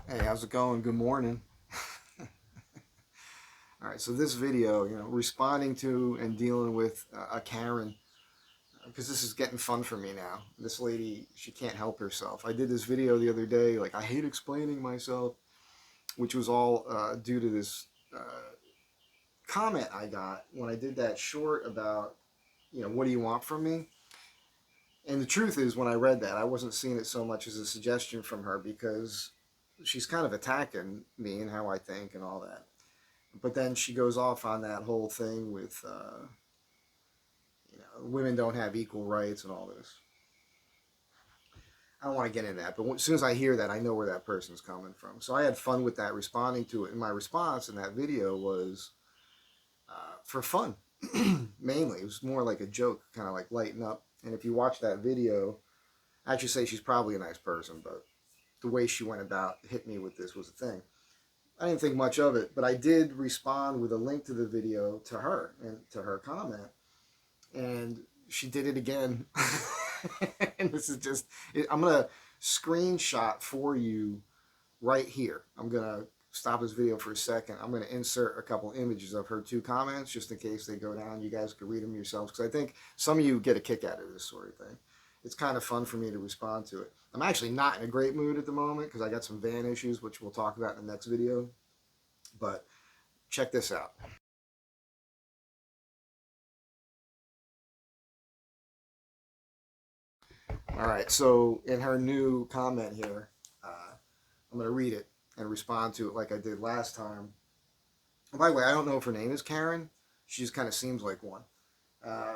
Hey, how's it going? Good morning. All right, so this video, responding to and dealing with a Karen, because this is getting fun for me now. This lady, she can't help herself. I did this video the other day, like, I hate explaining myself, which was all due to this comment I got when I did that short about, what do you want from me? And the truth is, when I read that, I wasn't seeing it so much as a suggestion from her because she's kind of attacking me and how I think and all that. But then she goes off on that whole thing with women don't have equal rights and all this. I don't want to get into that, but as soon as I hear that, I know where that person's coming from. So I had fun with that, responding to it. And my response in that video was for fun, mainly. It was more like a joke, kind of like lighten up. And if you watch that video, I should say she's probably a nice person, but the way she went about hit me with this was a thing. I didn't think much of it, but I did respond with a link to the video to her and to her comment, and she did it again. And this is just, I'm going to screenshot for you right here. I'm going to stop this video for a second. I'm going to insert a couple images of her two comments just in case they go down. You guys can read them yourselves because I think some of you get a kick out of this sort of thing. It's kind of fun for me to respond to it. I'm actually not in a great mood at the moment because I got some van issues, which we'll talk about in the next video. But check this out. All right, so in her new comment here, I'm going to read it and respond to it like I did last time. And by the way, I don't know if her name is Karen. She just kind of seems like one. Uh,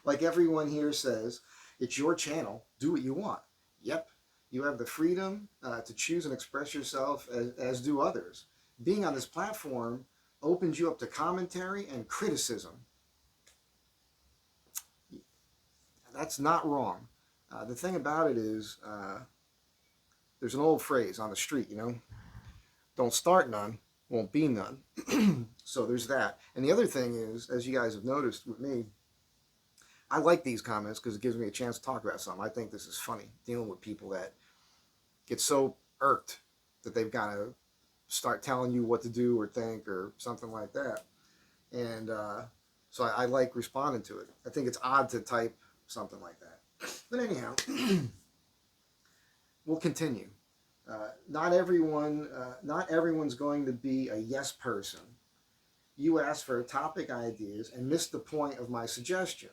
like everyone here says, it's your channel. Do what you want. Yep, you have the freedom to choose and express yourself as do others. Being on this platform opens you up to commentary and criticism. That's not wrong. The thing about it is, there's an old phrase on the street, don't start none, won't be none. So there's that. And the other thing is, as you guys have noticed with me, I like these comments because it gives me a chance to talk about something. I think this is funny, dealing with people that get so irked that they've got to start telling you what to do or think or something like that. And so I like responding to it. I think it's odd to type something like that. But anyhow, we'll continue. Not everyone's going to be a yes person. You asked for topic ideas and missed the point of my suggestion.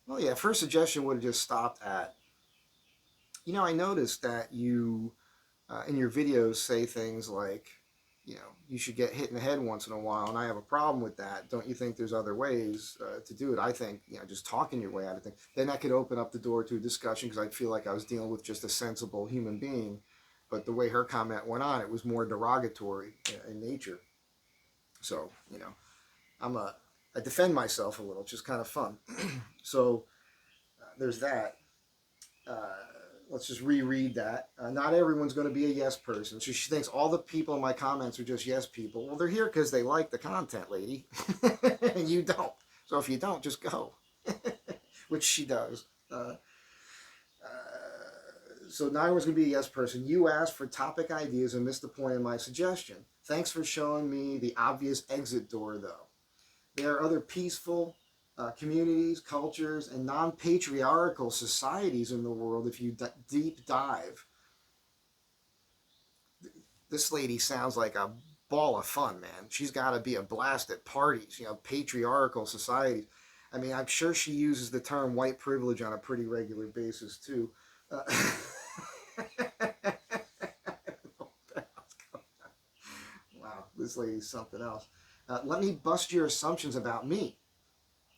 Well, yeah, first suggestion would have just stopped at, I noticed that you, in your videos, say things like, you should get hit in the head once in a while, and I have a problem with that. Don't you think there's other ways to do it? I think, just talking your way out of things. Then that could open up the door to a discussion because I feel like I was dealing with just a sensible human being. But the way her comment went on, it was more derogatory in nature. So, I defend myself a little. It's just kind of fun. So there's that. Uh, let's just reread that. Not everyone's going to be a yes person. So she thinks all the people in my comments are just yes people. Well, they're here because they like the content, lady. And you don't. So if you don't, just go. Which she does. So not everyone's going to be a yes person. You asked for topic ideas and missed the point of my suggestion. Thanks for showing me the obvious exit door, though. There are other peaceful communities, cultures, and non-patriarchal societies in the world if you deep dive. This lady sounds like a ball of fun, man. She's got to be a blast at parties, patriarchal societies. I mean, I'm sure she uses the term white privilege on a pretty regular basis, too. Wow, this lady's something else. Let me bust your assumptions about me.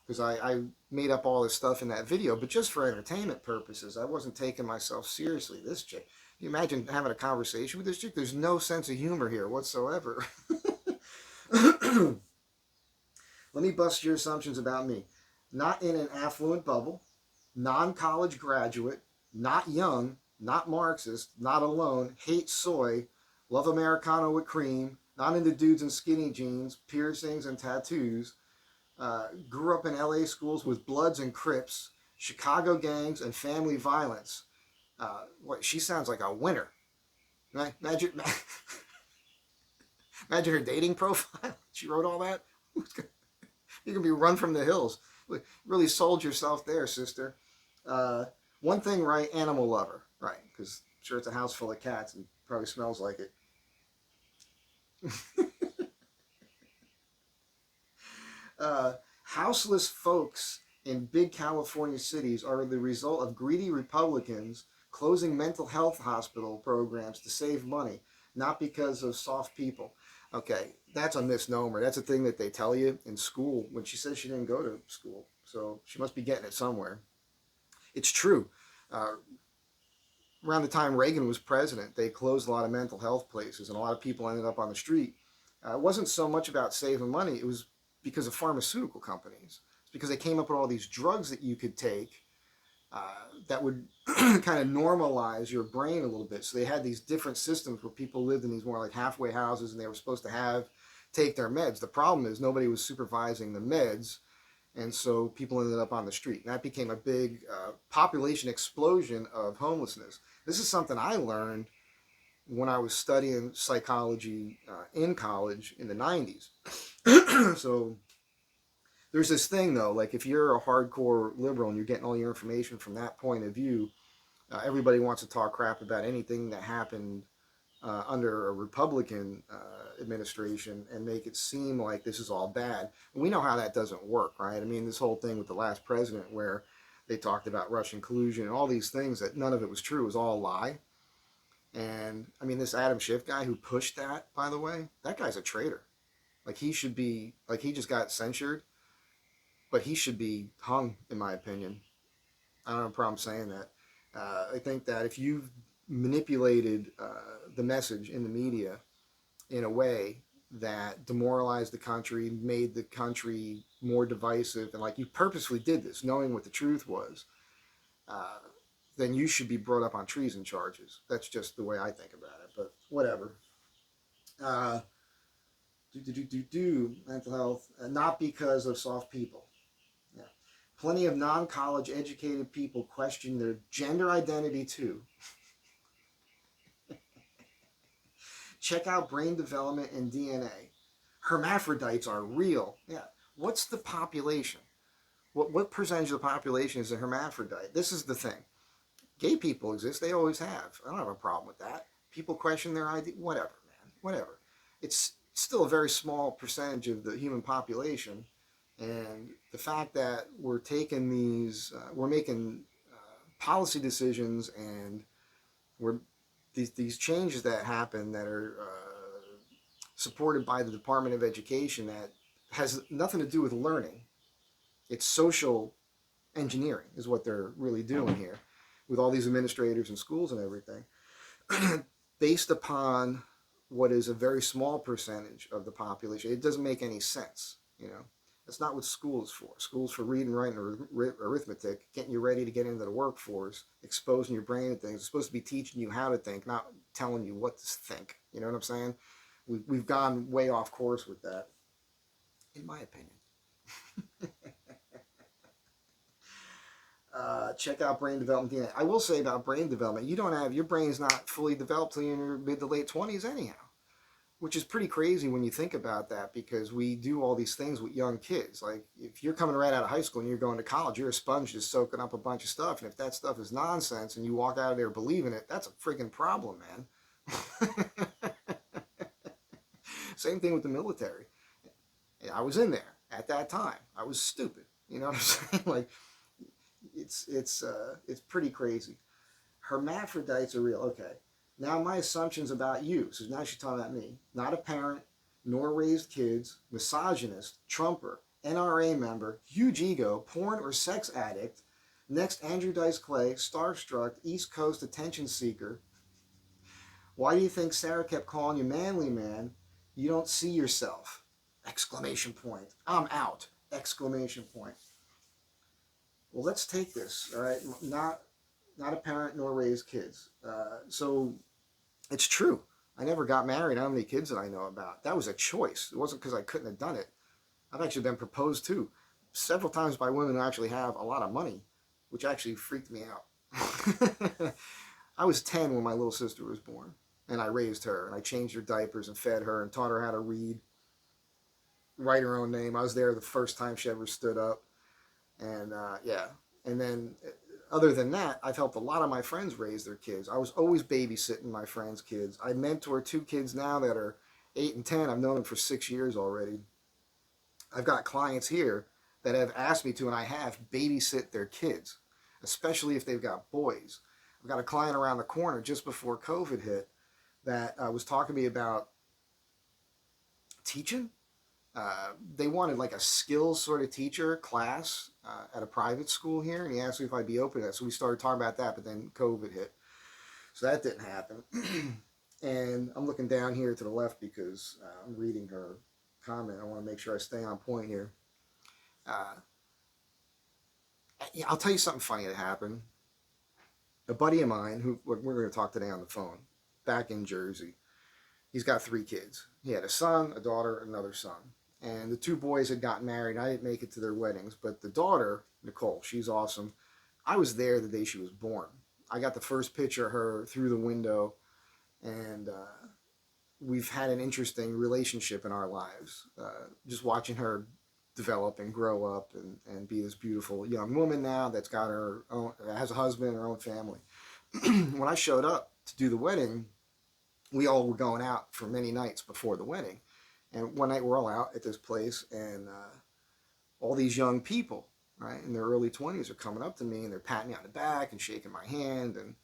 Because I made up all this stuff in that video, but just for entertainment purposes. I wasn't taking myself seriously. This chick. Can you imagine having a conversation with this chick? There's no sense of humor here whatsoever. Let me bust your assumptions about me. Not in an affluent bubble, non-college graduate, not young, not Marxist, not alone, hate soy, love Americano with cream, not into dudes in skinny jeans, piercings, and tattoos. Grew up in LA schools with Bloods and Crips, Chicago gangs, and family violence. What, she sounds like a winner. Imagine, imagine her dating profile. She wrote all that. You can be run from the hills. Really sold yourself there, sister. Uh, One thing right, animal lover, right? Because I'm sure it's a house full of cats and probably smells like it. uh, Houseless folks in big California cities are the result of greedy Republicans closing mental health hospital programs to save money, not because of soft people. Okay, that's a misnomer. That's a thing that they tell you in school when she says she didn't go to school. So she must be getting it somewhere. It's true. Uh, Around the time Reagan was president, they closed a lot of mental health places, and a lot of people ended up on the street. It wasn't so much about saving money; it was because of pharmaceutical companies. It's because they came up with all these drugs that you could take that would kind of normalize your brain a little bit. So they had these different systems where people lived in these more like halfway houses, and they were supposed to take their meds. The problem is nobody was supervising the meds, and so people ended up on the street. And that became a big population explosion of homelessness. This is something I learned when I was studying psychology in college in the 90s. So there's this thing though, like if you're a hardcore liberal and you're getting all your information from that point of view, everybody wants to talk crap about anything that happened under a Republican administration and make it seem like this is all bad. And we know how that doesn't work, right? I mean, this whole thing with the last president where they talked about Russian collusion and all these things that none of it was true, it was all a lie. And I mean, this Adam Schiff guy who pushed that, by the way, that guy's a traitor. Like he should be, like he just got censured, but he should be hung, in my opinion. I don't have a problem saying that. I think that if you've manipulated the message in the media in a way that demoralized the country, made the country more divisive, and like you purposely did this, knowing what the truth was, uh, then you should be brought up on treason charges. That's just the way I think about it. But whatever. Uh, Mental health, not because of soft people. Yeah. Plenty of non-college educated people question their gender identity too. Check out brain development and DNA. Hermaphrodites are real. Yeah. What's the population? What percentage of the population is a hermaphrodite? This is the thing. Gay people exist. They always have. I don't have a problem with that. People question their ID. Whatever, man. Whatever. It's still a very small percentage of the human population. And the fact that we're taking we're making policy decisions and we're these changes that happen that are supported by the Department of Education that has nothing to do with learning. It's social engineering is what they're really doing here with all these administrators and schools and everything based upon what is a very small percentage of the population. It doesn't make any sense, you know. That's not what school is for. School's for reading, writing, arithmetic, getting you ready to get into the workforce, exposing your brain to things. It's supposed to be teaching you how to think, not telling you what to think. You know what I'm saying? We've gone way off course with that, in my opinion. Check out brain development DNA. I will say about brain development, your brain's not fully developed till you're in your mid to late 20s anyhow, which is pretty crazy when you think about that because we do all these things with young kids. Like if you're coming right out of high school and you're going to college, you're a sponge just soaking up a bunch of stuff. And if that stuff is nonsense and you walk out of there believing it, that's a freaking problem, man. Same thing with the military. I was in there at that time. I was stupid. You know what I'm saying? Like it's pretty crazy. Hermaphrodites are real. Okay. Now my assumptions about you. So now she's talking about me. Not a parent, nor raised kids, misogynist, Trumper, NRA member, huge ego, porn or sex addict, next Andrew Dice Clay, starstruck, East Coast attention seeker. Why do you think Sarah kept calling you manly man? You don't see yourself. Exclamation point. I'm out. Exclamation point. Well, let's take this, all right? Not a parent nor raised kids. So it's true. I never got married. I don't have any kids that I know about. That was a choice. It wasn't because I couldn't have done it. I've actually been proposed to several times by women who actually have a lot of money, which actually freaked me out. I was 10 when my little sister was born, and I raised her, and I changed her diapers and fed her and taught her how to read, write her own name. I was there the first time she ever stood up, and yeah. And then, other than that, I've helped a lot of my friends raise their kids. I was always babysitting my friends' kids. I mentor 2 kids now that are 8 and 10. I've known them for 6 years already. I've got clients here that have asked me to, and I have, babysit their kids, especially if they've got boys. I've got a client around the corner just before COVID hit that was talking to me about teaching. They wanted like a skills sort of teacher class at a private school here, and he asked me if I'd be open to that. So we started talking about that, but then COVID hit, so that didn't happen. And I'm looking down here to the left because I'm reading her comment. I want to make sure I stay on point here. I'll tell you something funny that happened. A buddy of mine, who we're going to talk today on the phone, back in Jersey, he's got 3 kids. He had a son, a daughter, another son. And the 2 boys had gotten married. I didn't make it to their weddings, but the daughter, Nicole, she's awesome. I was there the day she was born. I got the first picture of her through the window, and we've had an interesting relationship in our lives. Just watching her develop and grow up and be this beautiful young woman now that's got her own, has a husband, her own family. When I showed up to do the wedding, we all were going out for many nights before the wedding. And one night we're all out at this place, and all these young people, right, in their early 20s are coming up to me, and they're patting me on the back and shaking my hand and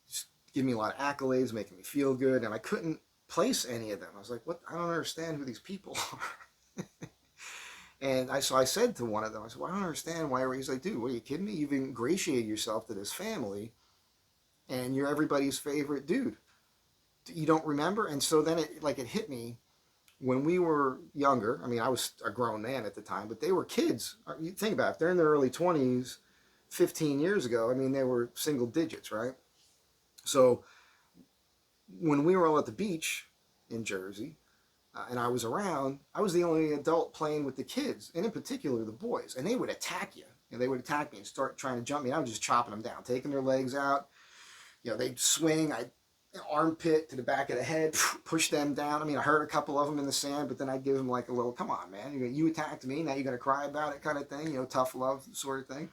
just giving me a lot of accolades, making me feel good. And I couldn't place any of them. I was like, what? I don't understand who these people are. And so I said to one of them, I said, well, I don't understand why. He's like, dude, what, are you kidding me? You've ingratiated yourself to this family, and you're everybody's favorite dude. You don't remember? And so then it hit me when we were younger. I mean, I was a grown man at the time, but they were kids. You think about it. They're in their early 20s, 15 years ago. I mean, they were single digits, right? So when we were all at the beach in Jersey, and I was around, I was the only adult playing with the kids, and in particular the boys. And they would attack you. They would attack me and start trying to jump me. I was just chopping them down, taking their legs out. They'd swing. I'd armpit to the back of the head, push them down. I mean, I hurt a couple of them in the sand, but then I'd give them like a little, come on, man, you attacked me, now you're going to cry about it kind of thing, tough love sort of thing.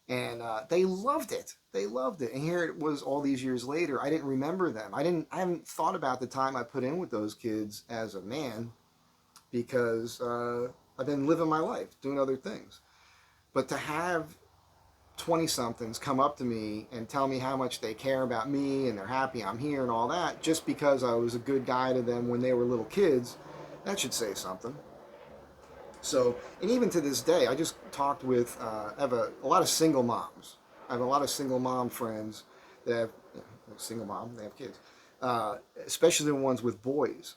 And they loved it. They loved it. And here it was all these years later. I didn't remember them. I haven't thought about the time I put in with those kids as a man, because I've been living my life, doing other things. But to have 20-somethings come up to me and tell me how much they care about me and they're happy I'm here and all that, just because I was a good guy to them when they were little kids, that should say something. So, and even to this day, I just talked with, I have a lot of single moms. I have a lot of single mom friends that have, single mom, they have kids, especially the ones with boys.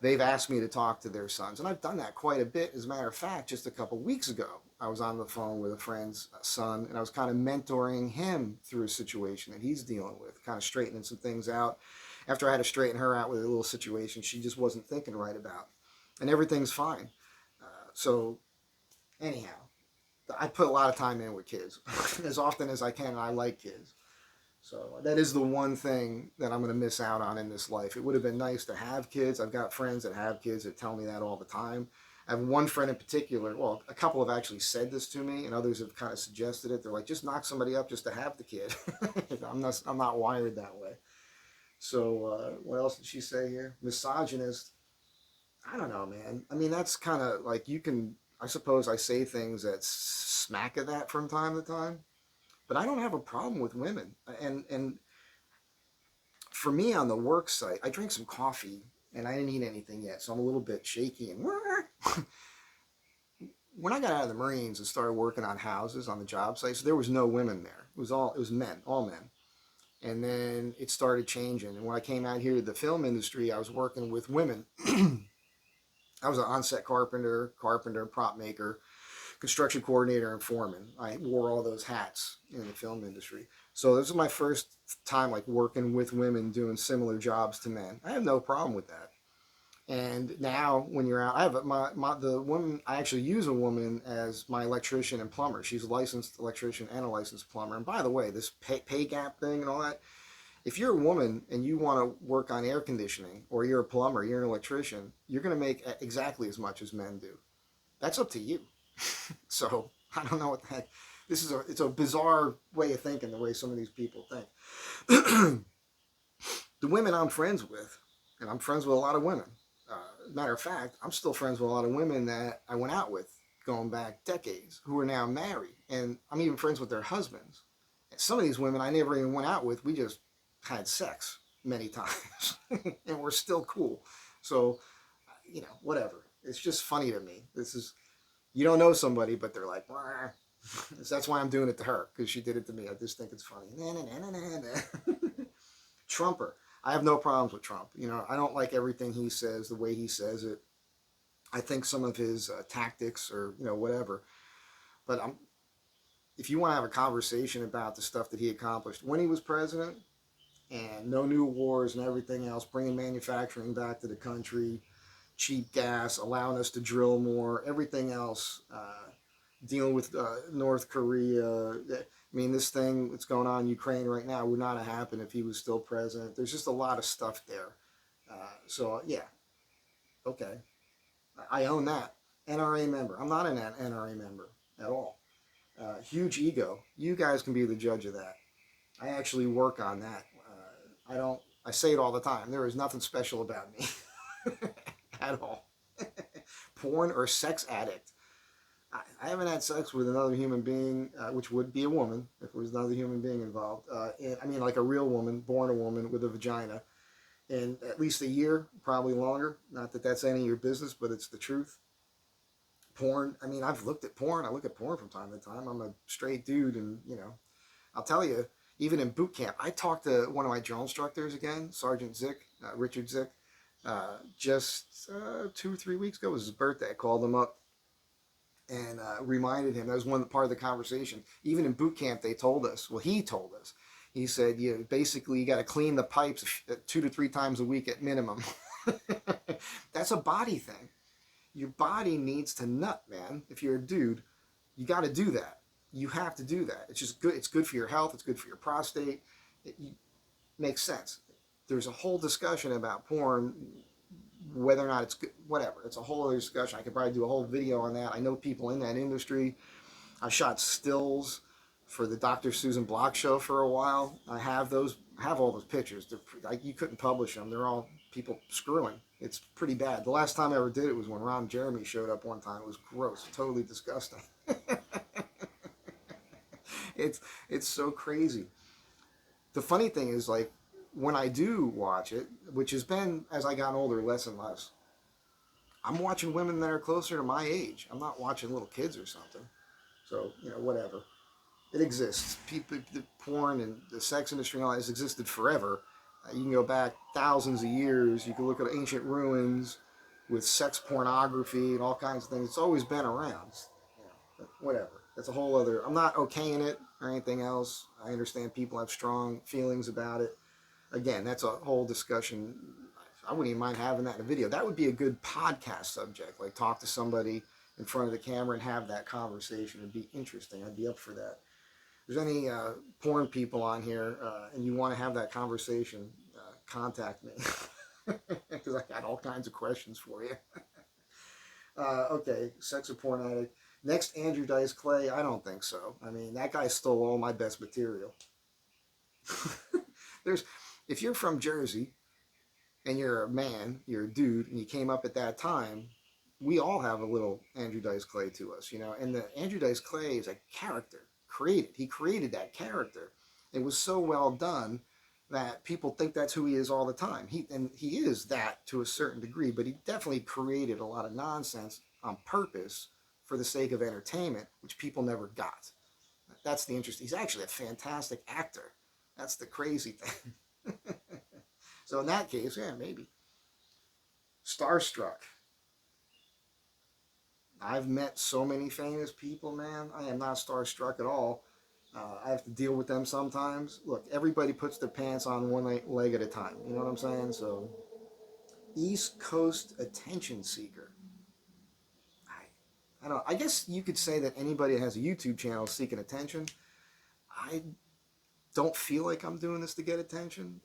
They've asked me to talk to their sons, and I've done that quite a bit. As a matter of fact, just a couple weeks ago, I was on the phone with a friend's son, and I was kind of mentoring him through a situation that he's dealing with, kind of straightening some things out. After I had to straighten her out with a little situation she just wasn't thinking right about, and everything's fine. So anyhow, I put a lot of time in with kids as often as I can, and I like kids. So that is the one thing that I'm going to miss out on in this life. It would have been nice to have kids. I've got friends that have kids that tell me that all the time. I have one friend in particular, well, a couple have actually said this to me, and others have kind of suggested it. They're like, just knock somebody up just to have the kid. I'm not wired that way. So what else did she say here? Misogynist. I don't know, man. I mean, that's kind of like, I suppose I say things that smack of that from time to time, but I don't have a problem with women. And for me on the work site, I drank some coffee and I didn't eat anything yet, so I'm a little bit shaky. And when I got out of the Marines and started working on houses on the job sites, there was no women there. It was men, all men. And then it started changing. And when I came out here to the film industry, I was working with women. I was an on-set carpenter, prop maker, construction coordinator, and foreman. I wore all those hats in the film industry. So this was my first time like working with women doing similar jobs to men. I have no problem with that. And now when you're out, I have the woman, I actually use a woman as my electrician and plumber. She's a licensed electrician and a licensed plumber. And by the way, this pay gap thing and all that, if you're a woman and you want to work on air conditioning, or you're a plumber, you're an electrician, you're going to make exactly as much as men do. That's up to you. So I don't know what the heck. It's a bizarre way of thinking, the way some of these people think. The women I'm friends with, and I'm friends with a lot of women. Matter of fact, I'm still friends with a lot of women that I went out with going back decades, who are now married, and I'm even friends with their husbands. And some of these women I never even went out with. We just had sex many times, and we're still cool. So, whatever. It's just funny to me. This is, you don't know somebody, but they're like, "Wah." That's why I'm doing it to her, because she did it to me. I just think it's funny. Trumper. I have no problems with Trump. I don't like everything he says, the way he says it. I think some of his tactics, or whatever. But if you want to have a conversation about the stuff that he accomplished when he was president, and no new wars and everything else, bringing manufacturing back to the country, cheap gas, allowing us to drill more, everything else, dealing with North Korea. I mean, this thing that's going on in Ukraine right now would not have happened if he was still president. There's just a lot of stuff there. So, yeah, okay. I own that. NRA member. I'm not an NRA member at all. Huge ego. You guys can be the judge of that. I actually work on that. I say it all the time. There is nothing special about me at all. Porn or sex addict. I haven't had sex with another human being, which would be a woman if there was another human being involved. I mean, like a real woman, born a woman with a vagina, in at least a year, probably longer. Not that that's any of your business, but it's the truth. Porn. I mean, I've looked at porn. I look at porn from time to time. I'm a straight dude, and I'll tell you, even in boot camp, I talked to one of my drill instructors again, Sergeant Zick, Richard Zick, just 2 or 3 weeks ago. It was his birthday. I called him up and reminded him. That was one part of the conversation. Even in boot camp, they told us. Well, he told us. He said, basically, you got to clean the pipes 2 to 3 times a week at minimum. That's a body thing. Your body needs to nut, man. If you're a dude, you got to do that. You have to do that. It's just good. It's good for your health. It's good for your prostate. It makes sense. There's a whole discussion about porn, whether or not it's good, whatever. It's a whole other discussion. I could probably do a whole video on that. I know people in that industry. I shot stills for the Dr. Susan Block show for a while. I have all those pictures. You couldn't publish them. They're all people screwing. It's pretty bad. The last time I ever did it was when Ron Jeremy showed up one time. It was gross, totally disgusting. It's so crazy. The funny thing is, like, when I do watch it, which has been, as I got older, less and less, I'm watching women that are closer to my age. I'm not watching little kids or something. So, whatever. It exists. People, the porn and the sex industry and all that has existed forever. You can go back thousands of years. You can look at ancient ruins with sex pornography and all kinds of things. It's always been around. But whatever. That's a whole other. I'm not okaying it or anything else. I understand people have strong feelings about it. Again, that's a whole discussion. I wouldn't even mind having that in a video. That would be a good podcast subject. Like, talk to somebody in front of the camera and have that conversation. It'd be interesting. I'd be up for that. If there's any porn people on here and you want to have that conversation, contact me. Because I got all kinds of questions for you. Okay, sex or porn addict. Next, Andrew Dice Clay. I don't think so. I mean, that guy stole all my best material. If you're from Jersey and you're a man, you're a dude, and you came up at that time, we all have a little Andrew Dice Clay to us, And the Andrew Dice Clay is a character created. He created that character. It was so well done that people think that's who he is all the time. He is that to a certain degree, but he definitely created a lot of nonsense on purpose for the sake of entertainment, which people never got. That's the interest. He's actually a fantastic actor. That's the crazy thing. So in that case, yeah, maybe. Starstruck. I've met so many famous people, man. I am not starstruck at all. I have to deal with them sometimes. Look, everybody puts their pants on one leg at a time. You know what I'm saying? So East Coast attention seeker. I don't. I guess you could say that anybody that has a YouTube channel is seeking attention. I don't feel like I'm doing this to get attention.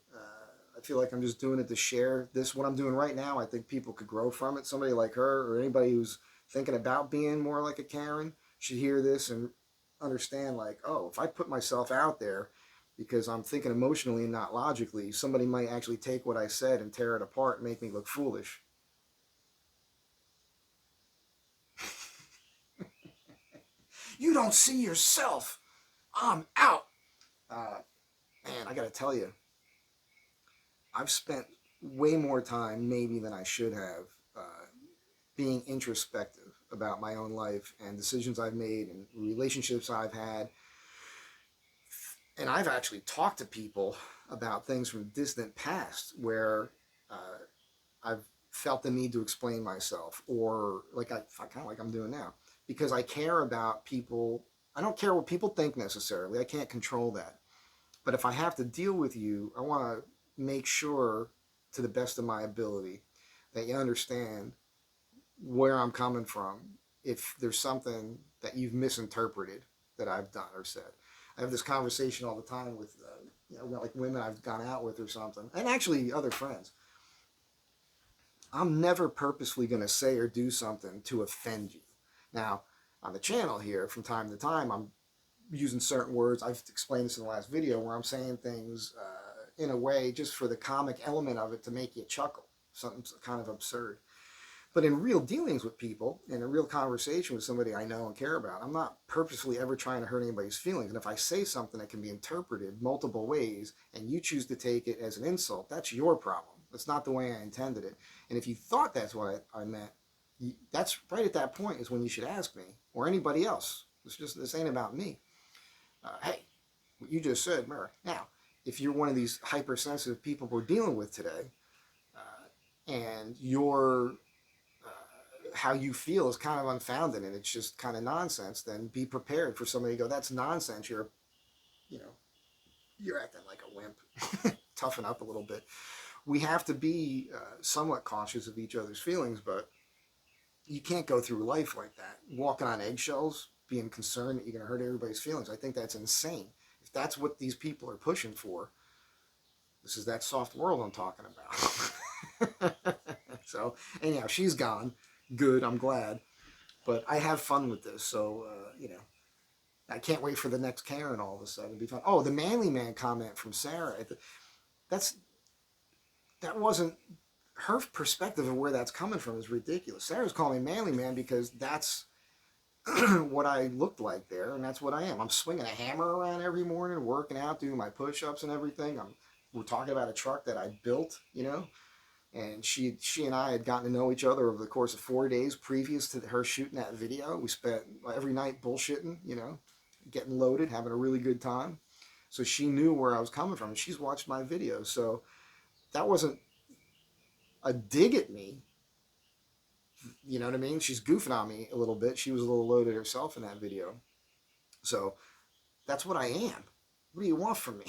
I feel like I'm just doing it to share this. What I'm doing right now, I think people could grow from it. Somebody like her or anybody who's thinking about being more like a Karen should hear this and understand, like, oh, if I put myself out there because I'm thinking emotionally and not logically, somebody might actually take what I said and tear it apart and make me look foolish. You don't see yourself. I'm out. Man, I got to tell you, I've spent way more time maybe than I should have being introspective about my own life and decisions I've made and relationships I've had. And I've actually talked to people about things from distant past where I've felt the need to explain myself, or like I kind of like I'm doing now, because I care about people. I don't care what people think necessarily. I can't control that. But if I have to deal with you, I want to make sure, to the best of my ability, that you understand where I'm coming from if there's something that you've misinterpreted that I've done or said. I have this conversation all the time with, like women I've gone out with or something, and actually other friends. I'm never purposely going to say or do something to offend you. Now, on the channel here, from time to time, I'm using certain words. I've explained this in the last video where I'm saying things in a way just for the comic element of it to make you chuckle, something kind of absurd. But in real dealings with people, in a real conversation with somebody I know and care about, I'm not purposefully ever trying to hurt anybody's feelings. And if I say something that can be interpreted multiple ways and you choose to take it as an insult, that's your problem. That's not the way I intended it. And if you thought that's what I meant, that's right at that point is when you should ask me or anybody else. This ain't about me. Hey, what you just said, Mary. Now, if you're one of these hypersensitive people we're dealing with today, and your how you feel is kind of unfounded and it's just kind of nonsense, then be prepared for somebody to go, "That's nonsense. You know, you're acting like a wimp." Toughen up a little bit. We have to be somewhat cautious of each other's feelings, but you can't go through life like that, walking on eggshells, being concerned that you're going to hurt everybody's feelings. I think that's insane. If that's what these people are pushing for, this is that soft world I'm talking about. So, anyhow, she's gone. Good, I'm glad. But I have fun with this, so, I can't wait for the next Karen all of a sudden to be fun. Oh, the manly man comment from Sarah. That's that wasn't her perspective of where that's coming from is ridiculous. Sarah's calling me manly man because that's what I looked like there, and that's what I am. I'm swinging a hammer around every morning, working out, doing my push-ups and everything. We're talking about a truck that I built, and she and I had gotten to know each other over the course of 4 days previous to her shooting that video. We spent every night bullshitting, getting loaded, having a really good time. So she knew where I was coming from, and she's watched my videos. So that wasn't a dig at me. You know what I mean? She's goofing on me a little bit. She was a little loaded herself in that video. So that's what I am. What do you want from me?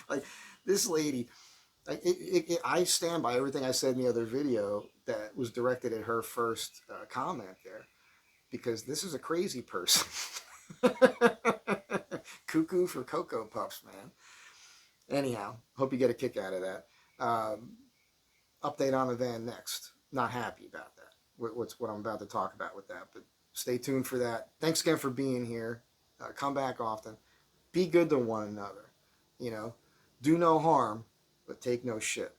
Like, this lady, I stand by everything I said in the other video that was directed at her first comment there, because this is a crazy person. Cuckoo for Cocoa Puffs, man. Anyhow, hope you get a kick out of that. Update on the van next. Not happy about that. What I'm about to talk about with that, but stay tuned for that. Thanks again for being here. Come back often. Be good to one another. Do no harm, but take no shit.